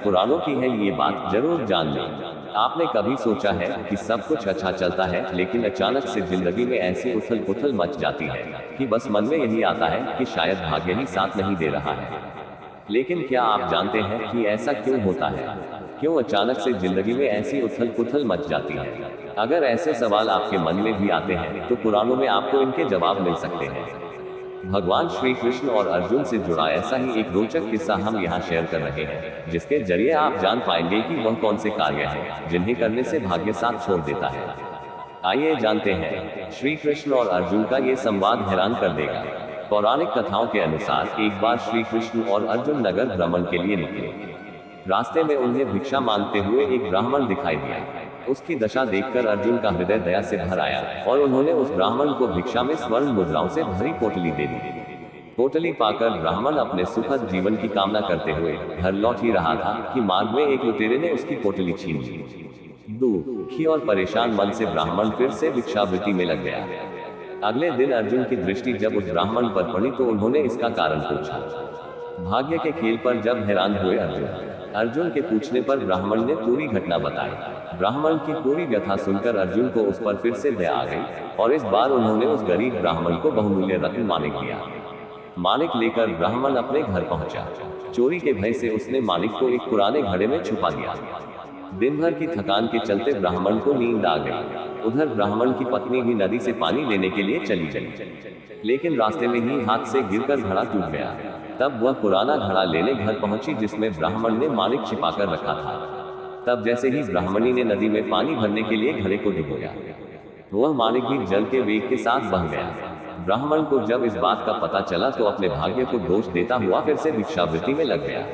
पुराणों की है ये बात, जरूर जान लें। आपने कभी सोचा है कि सब कुछ अच्छा चलता है, लेकिन अचानक से जिंदगी में ऐसी उथल पुथल मच जाती है कि बस मन में यही आता है कि शायद भाग्य ही साथ नहीं दे रहा है। लेकिन क्या आप जानते हैं कि ऐसा क्यों होता है? क्यों अचानक से जिंदगी में ऐसी उथल पुथल मच जाती है? अगर ऐसे सवाल आपके मन में भी आते हैं तो पुराणों में आपको इनके जवाब मिल सकते हैं। भगवान श्री कृष्ण और अर्जुन से जुड़ा ऐसा ही एक रोचक किस्सा हम यहाँ शेयर कर रहे हैं, जिसके जरिए आप जान पाएंगे कि वह कौन से कार्य हैं जिन्हें करने से भाग्य साथ छोड़ देता है। आइए जानते हैं। श्री कृष्ण और अर्जुन का ये संवाद हैरान कर देगा। पौराणिक कथाओं के अनुसार एक बार श्री कृष्ण और अर्जुन नगर भ्रमण के लिए निकले। रास्ते में उन्हें भिक्षा मांगते हुए एक ब्राह्मण दिखाई दिया। उसकी दशा देखकर अर्जुन का हृदय दया से भर आया और उन्होंने उस ब्राह्मण को भिक्षा में स्वर्ण मुद्राओं से भरी पोटली दे दी। पोटली पाकर ब्राह्मण अपने सुखद जीवन की कामना करते हुए घर लौट ही रहा था कि मार्ग में एक लुटेरे ने उसकी पोटली छीन ली। दुखी और परेशान मन से ब्राह्मण फिर से भिक्षावृत्ति में लग गया। अगले दिन अर्जुन की दृष्टि जब उस ब्राह्मण पर पड़ी तो उन्होंने इसका कारण पूछा। भाग्य के खेल पर जब हैरान हुए अर्जुन के पूछने पर ब्राह्मण ने पूरी घटना बताई। ब्राह्मण की पूरी व्यथा सुनकर अर्जुन को उस पर फिर से दया आ गई और इस बार उन्होंने उस गरीब ब्राह्मण को बहुमूल्य रत्न मानिक दिया। मानिक लेकर ब्राह्मण अपने घर पहुंचा। चोरी के भय से उसने मानिक को एक पुराने घड़े में छुपा दिया। दिन भर की थकान के चलते ब्राह्मण को नींद आ गई। उधर ब्राह्मण की पत्नी भी नदी से पानी लेने के लिए चली गई, लेकिन रास्ते में ही हाथ से गिरकर घड़ा टूट गया। तब वह पुराना घड़ा लेने घर पहुंची जिसमें ब्राह्मण ने मानिक छिपाकर रखा था। तब जैसे ही ब्राह्मणी ने नदी में पानी भरने के लिए घड़े को डुबोया, वह मानिक भी जल के वेग के साथ बह गया। ब्राह्मण को जब इस बात का पता चला तो अपने भाग्य को दोष देता हुआ फिर से भिक्षावृत्ति में लग गया।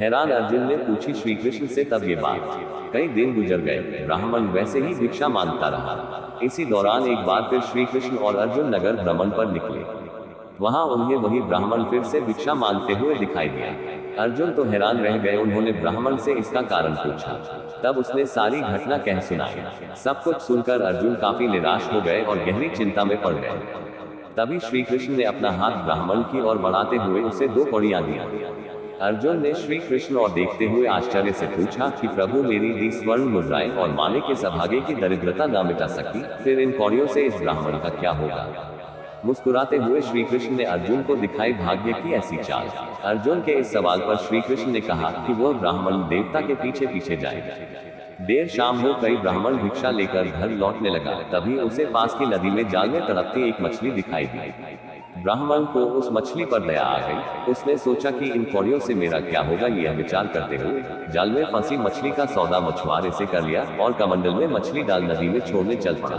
हैरान अर्जुन ने पूछी श्री कृष्ण से तब ये बात। कई दिन गुजर गए, ब्राह्मण वैसे ही भिक्षा मांगता रहा। इसी दौरान एक बार फिर श्री कृष्ण और अर्जुन नगर भ्रमण पर निकले। वहां उन्हें वही ब्राह्मण फिर से भिक्षा मांगते हुए दिखाई दिया। अर्जुन तो हैरान रह गए। उन्होंने ब्राह्मण से इसका कारण पूछा। तब उसने सारी घटना कह सुनाई। सब कुछ सुनकर अर्जुन काफी निराश हो गए और गहरी चिंता में पड़ गए। तभी श्री कृष्ण ने अपना हाथ ब्राह्मण की ओर बढ़ाते हुए उसे 2 कौड़ियां दी। अर्जुन ने श्री कृष्ण और देखते हुए आश्चर्य से पूछा कि प्रभु, मेरी दी स्वर्ण मुद्राएं और मानिक के सौभाग्य की दरिद्रता न मिटा सकी, फिर इन कौड़ियों से इस ब्राह्मण का क्या होगा? मुस्कुराते हुए श्री कृष्ण ने अर्जुन को दिखाई भाग्य की ऐसी चाल। अर्जुन के इस सवाल पर श्री कृष्ण ने कहा कि वह ब्राह्मण देवता के पीछे पीछे जाएगा। देर शाम हो गई, ब्राह्मण भिक्षा लेकर घर लौटने लगा। तभी उसे पास की नदी में जाल में तड़पती एक मछली दिखाई दी। ब्राह्मण को उस मछली पर दया आ गई। उसने सोचा कि इन कौड़ियों से मेरा क्या होगा। यह विचार करते हुए जाल में फंसी मछली का सौदा मछुआरे से कर लिया और कमंडल में मछली डाल नदी में छोड़ने चल पड़ा।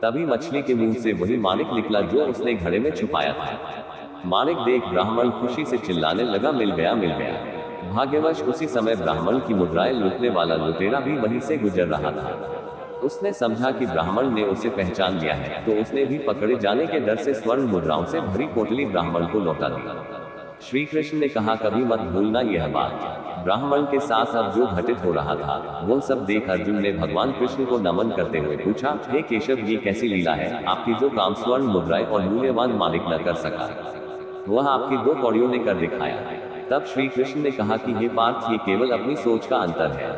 तभी मछली के मुंह से वही मानिक निकला जो उसने घड़े में छुपाया था। मानिक देख ब्राह्मण खुशी से चिल्लाने लगा, मिल गया, मिल गया। भाग्यवश उसी समय ब्राह्मण की मुद्राएं लूटने वाला लुटेरा भी वहीं से गुजर रहा था। उसने समझा कि ब्राह्मण ने उसे पहचान लिया है, तो उसने भी पकड़े जाने के डर से स्वर्ण मुद्राओं से भरी पोटली ब्राह्मण को लौटा दी। श्री कृष्ण ने कहा, कभी मत भूलना यह बात। ब्राह्मण के साथ अब जो घटित हो रहा था वो सब देख अर्जुन ने भगवान कृष्ण को नमन करते हुए पूछा, हे केशव, ये कैसी लीला है? आपकी जो काम स्वर्ण मुद्राएं और मूल्यवान मानिक न कर सका, वह आपकी 2 कौड़ियों ने कर दिखाया। तब श्री कृष्ण ने कहा कि हे पार्थ, ये केवल अपनी सोच का अंतर है।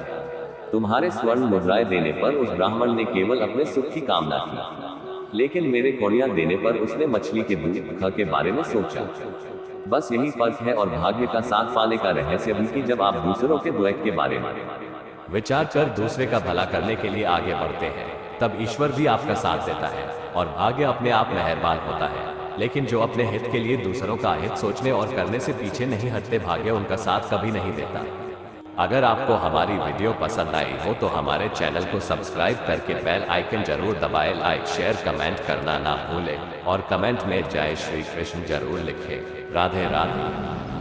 तुम्हारे स्वर्ण मुद्राएं देने पर उस ब्राह्मण ने केवल अपने सुख की कामना की, लेकिन मेरे कौड़ियां देने पर उसने मछली के दुख के बारे में सोचा। बस यही फर्क है और भाग्य का साथ पाने का रहस्य भी कि जब आप दूसरों के द्वैत के बारे में विचार कर दूसरे का भला करने के लिए आगे बढ़ते हैं, तब ईश्वर भी आपका साथ देता है और भाग्य अपने आप मेहरबान होता है। लेकिन जो अपने हित के लिए दूसरों का हित सोचने और करने से पीछे नहीं हटते, भाग्य उनका साथ कभी नहीं देता। अगर आपको हमारी वीडियो पसंद आई हो तो हमारे चैनल को सब्सक्राइब करके बेल आइकन जरूर दबाएं। लाइक, शेयर, कमेंट करना ना भूलें और कमेंट में जय श्री कृष्ण जरूर लिखें। राधे राधे।